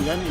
জানি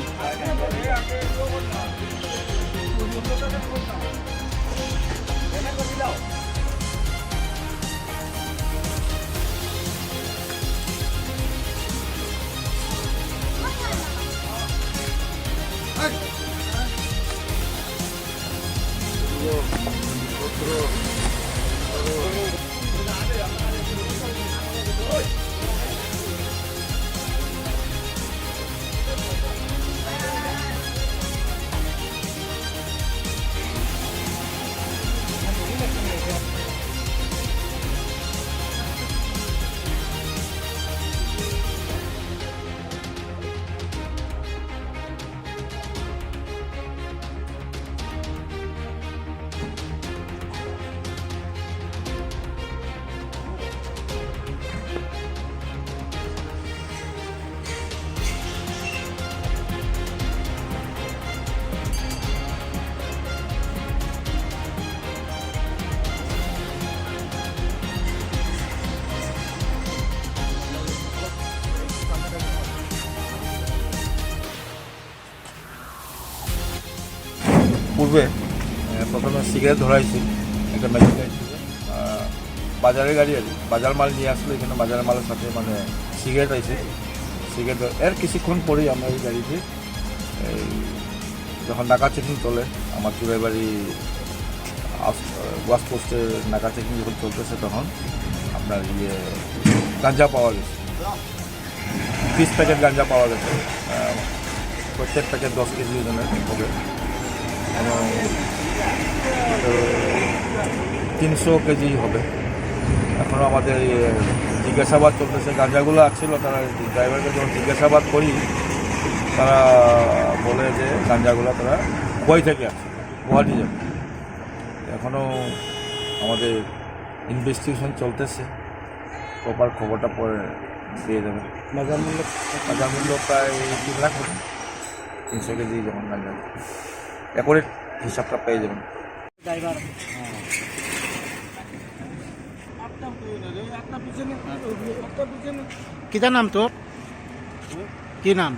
পূর্বে প্রথমে সিগারেট ধরাইছিল একটা ম্যাজিক গাড়ি বাজারের গাড়ি আছে বাজার মাল নিয়ে আসলো এখানে বাজারের মালের সাথে মানে সিগারেট আছে সিগারেট এর কিছুক্ষণ পরেই আমরা এই গাড়িতে যখন নাকা চেকিং চলে আমার চুরাইবাড়ি ওয়াশ পোস্টের নাকা চেকিং যখন চলতেছে তখন আপনার গাঁজা পাওয়া গেছে 30 প্যাকেট গাঁজা পাওয়া গেছে প্রত্যেক প্যাকেট 10 কেজি ওজনের হবে এবং 300 কেজি হবে এখনও আমাদের জিজ্ঞাসাবাদ চলতেছে গাঁজাগুলো আসছিল তারা ড্রাইভারকে যখন জিজ্ঞাসাবাদ করি তারা বলে যে গাঁজাগুলো তারা বই থেকে আসছে গুয়াহাটি যাবে এখনও আমাদের ইনভেস্টিগেশন চলতেছে প্রপার খবরটা পরে দিয়ে দেবে বাজার মূল্য প্রায় 3 লাখ হবে 300 কেজি যেমন গাঁজা একরেট হিসাবটা পেয়ে যাবেন ড্রাইভার কিটা নাম তোর কি নাম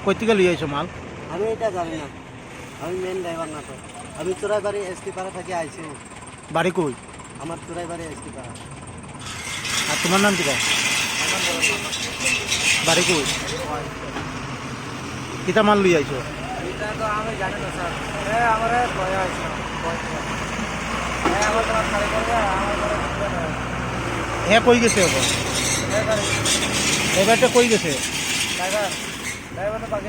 কইতিকে লিয়ে আইছো মাল আমি এটা জানি না আমি মেন ড্রাইভার না তো আমি চোরাইবাড়ি এসটি পাড়া থেকে আইছি বাড়ি কই আমার চোরাইবাড়ি এসটি পাড়া আর তোমার নাম কিটা বাড়ি কই কিটা মাল লিয়ে আইছো এটা তো আমি জানি না স্যার আমার বয়া আছে আমার তোমার খালি করে আমার হে কই গেছে এখন এবারটা কই গেছে ড্রাইভার তো বাকি